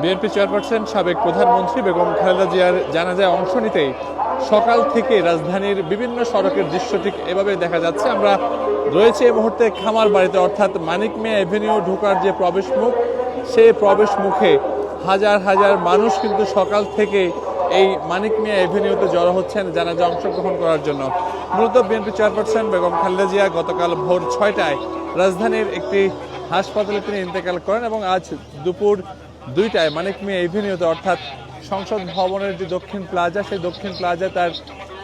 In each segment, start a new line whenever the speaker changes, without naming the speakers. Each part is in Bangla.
বিএনপি চেয়ারপারসন সাবেক প্রধানমন্ত্রী বেগম খালেদা জিয়ার জানাজায় অংশ নিতে সকাল থেকে রাজধানীর বিভিন্ন সড়কের দৃশ্য ঠিক এভাবে দেখা যাচ্ছে। আমরা রয়েছে এই মুহূর্তে খামার বাড়িতে, অর্থাৎ মানিক মিয়া এভিনিউ ঢোকার যে প্রবেশ মুখ, সেই প্রবেশ মুখে হাজার হাজার মানুষ কিন্তু সকাল থেকে এই মানিক মিয়া এভিনিউতে জড়ো হচ্ছেন জানাজা অংশগ্রহণ করার জন্য। মূলত বিএনপি চেয়ারপারসন বেগম খালেদা জিয়া গতকাল ভোর 6টায় রাজধানীর একটি হাসপাতালে তিনি ইন্তেকাল করেন এবং আজ দুপুর 2টায় মানিক মিয়া এভিনিউতে, অর্থাৎ সংসদ ভবনের যে দক্ষিণ প্লাজা, সেই দক্ষিণ প্লাজায় তার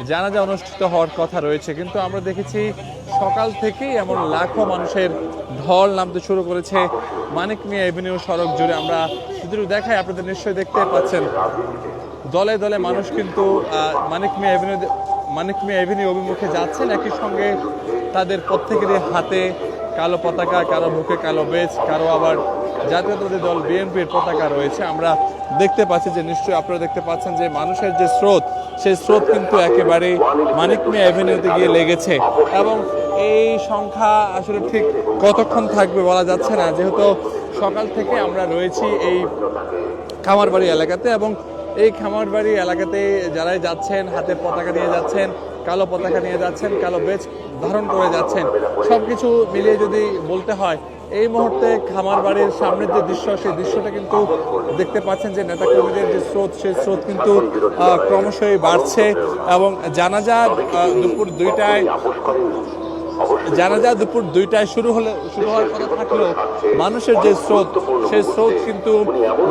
জানাজা অনুষ্ঠিত হওয়ার কথা রয়েছে। কিন্তু আমরা দেখেছি সকাল থেকেই এমন লাখো মানুষের ঢল নামতে শুরু করেছে মানিক মিয়া এভিনিউ সড়ক জুড়ে। আমরা যদি দেখাই, আপনাদের নিশ্চয়ই দেখতে পাচ্ছেন দলে দলে মানুষ কিন্তু মানিক মিয়া এভিনিউ অভিমুখে যাচ্ছেন। একই সঙ্গে তাদের প্রত্যেকেরই হাতে কালো পতাকা, কারো মুখে কালো বেজ, কারো আবার জাতীয়তাবাদী দল বিএনপির পতাকা রয়েছে। আমরা দেখতে পাচ্ছি যে নিশ্চয়ই আপনারা দেখতে পাচ্ছেন যে মানুষের যে স্রোত, সেই স্রোত কিন্তু একেবারে মানিক মিয়া এভিনিউতে গিয়ে লেগেছে এবং এই সংখ্যা আসলে ঠিক কতক্ষণ থাকবে বলা যাচ্ছে না, যেহেতু সকাল থেকে আমরা রয়েছি এই খামারবাড়ি এলাকাতে এবং এই খামারবাড়ি এলাকাতে যারাই যাচ্ছেন হাতে পতাকা নিয়ে যাচ্ছেন, কালো পতাকা নিয়ে যাচ্ছেন, কালো বেজ ধারণ করে যাচ্ছেন, সবকিছু মিলিয়ে যদি বলতে হয় এই মুহূর্তে খামারবাড়ির সামনের যে দৃশ্য, সেই দৃশ্যটা কিন্তু দেখতে পাচ্ছেন যে নেতাকর্মীদের যে স্রোত, সেই স্রোত কিন্তু ক্রমশই বাড়ছে এবং জানাজা দুপুর 2টায় শুরু হওয়ার কথা থাকলেও মানুষের যে স্রোত, সেই স্রোত কিন্তু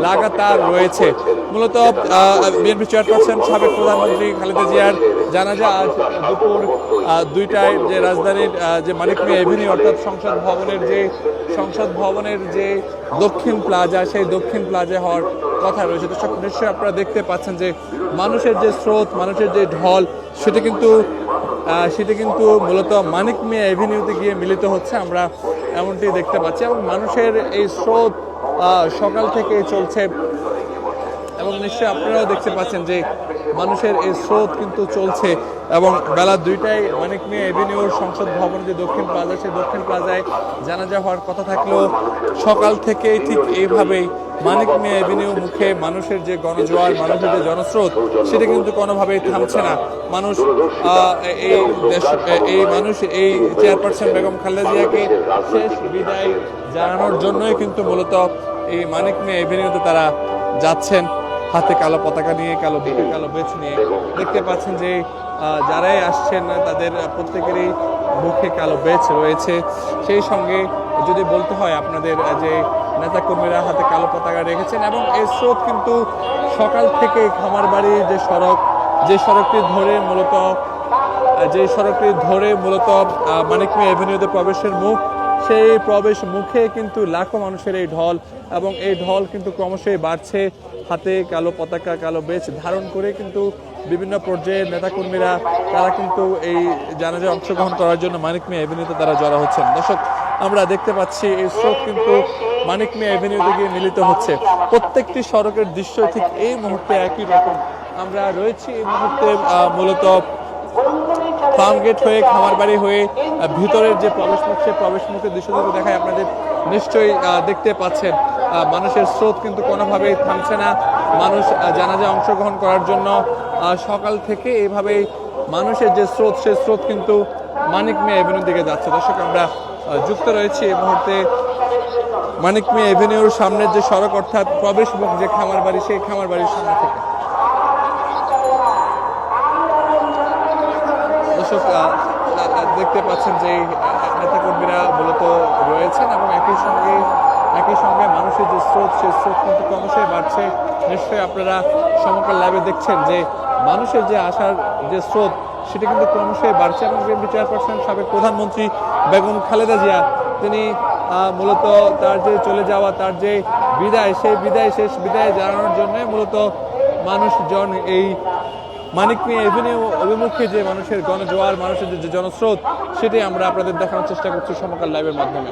লাগাতার রয়েছে। মূলত বিএনপি চেয়ারপারসন সাবেক প্রধানমন্ত্রী খালেদা জিয়ার জানাজা আজ দুপুর 2টায় যে রাজধানীর যে মানিক মিয়া এভিনিউ, অর্থাৎ সংসদ ভবনের যে দক্ষিণ প্লাজা, সেই দক্ষিণ প্লাজায় হওয়ার কথা রয়েছে। দর্শক, নিশ্চয়ই আপনারা দেখতে পাচ্ছেন যে মানুষের যে স্রোত, মানুষের যে ঢল, সেটা কিন্তু মূলত মানিক মিয়া এভিনিউতে গিয়ে মিলিত হচ্ছে, আমরা এমনটি দেখতে পাচ্ছি। এবং মানুষের এই স্রোত সকাল থেকে চলছে এবং নিশ্চয়ই আপনারাও দেখতে পাচ্ছেন যে মানুষের এই স্রোত কিন্তু চলছে এবং বেলা 2টায় মানিক মিয়া এভিনিউর সংসদ ভবন যে দক্ষিণ প্লাজা, সেই দক্ষিণ প্লাজায় জানাজা হওয়ার কথা থাকলেও সকাল থেকেই ঠিক এইভাবেই মানিক মিয়া এভিনিউ মুখে মানুষের যে গণজোয়ার, মানুষের যে জনস্রোত, সেটা কিন্তু কোনোভাবেই থামছে না। মানুষ এই চেয়ারপারসন বেগম খালেদা জিয়াকে শেষ বিদায় জানানোর জন্যই কিন্তু মূলত এই মানিক মিয়া এভিনিউতে তারা যাচ্ছেন হাতে কালো পতাকা নিয়ে, কালো বুকে কালো বেজ নিয়ে। দেখতে পাচ্ছেন যে যারাই আসছেন তাদের প্রত্যেকেরই মুখে কালো বেজ রয়েছে। সেই সঙ্গে যদি বলতে হয় আপনাদের যে নেতাকর্মীরা হাতে কালো পতাকা রেখেছেন এবং এই স্রোত কিন্তু সকাল থেকে খামারবাড়ির যে সড়কটি ধরে মূলত মানিক মিয়া এভিনিউতে প্রবেশের মুখ, সেই প্রবেশ মুখে কিন্তু লাখো মানুষের এই ঢল এবং এই ঢল কিন্তু ক্রমশই বাড়ছে। হাতে কালো পতাকা, কালো বেজ ধারণ করে কিন্তু বিভিন্ন পর্যায়ের নেতাকর্মীরা তারা কিন্তু এই জানাজায় অংশগ্রহণ করার জন্য মানিক মিয়া এভিনিউতে তারা জড়ো হচ্ছেন। দর্শক, আমরা দেখতে পাচ্ছি এই স্রোত কিন্তু মানিক মিয়া এভিনিউতে গিয়ে মিলিত হচ্ছে। প্রত্যেকটি সড়কের দৃশ্য ঠিক এই মুহূর্তে একই রকম। আমরা রয়েছি এই মুহূর্তে মূলত ফার্মগেট হয়ে, খামারবাড়ি হয়ে ভিতরের যে প্রবেশমুখ, সেই প্রবেশমুখের দৃশ্যগুলো দেখায় আপনাদের নিশ্চয়ই দেখতে পাচ্ছেন মানুষের স্রোত কিন্তু কোনোভাবেই থামছে না। মানুষ জানাজায় অংশগ্রহণ করার জন্য সকাল থেকে এইভাবেই মানুষের যে স্রোত, সেই স্রোত কিন্তু মানিক মিয়া এভিনিউর দিকে যাচ্ছে। দর্শক, আমরা যুক্ত রয়েছি এই মুহূর্তে মানিক মিয়া এভিনিউর সামনের যে সড়ক, অর্থাৎ প্রবেশমুখ যে খামারবাড়ি, সেই খামারবাড়ির সামনে থেকে। দর্শক, দেখতে পাচ্ছেন যে নেতাকর্মীরা মূলত রয়েছেন এবং একই সঙ্গে মানুষের যে স্রোত, সেই স্রোত কিন্তু ক্রমশই বাড়ছে। নিশ্চয়ই আপনারা সমকাল লাইভে দেখছেন যে মানুষের যে আসার যে স্রোত, সেটা কিন্তু ক্রমশই বাড়ছে এবং বিএনপি চেয়ারপারসন সাবেক প্রধানমন্ত্রী বেগম খালেদা জিয়া তিনি মূলত তার যে চলে যাওয়া, তার যে বিদায়, সেই শেষ বিদায় জানানোর জন্য মূলত মানুষজন এই মানিক মিয়া এভিনিউ অভিমুখে যে মানুষের গণজোয়ার, মানুষের যে জনস্রোত, সেটাই আমরা আপনাদের দেখানোর চেষ্টা করছি সমকাল লাইভের মাধ্যমে।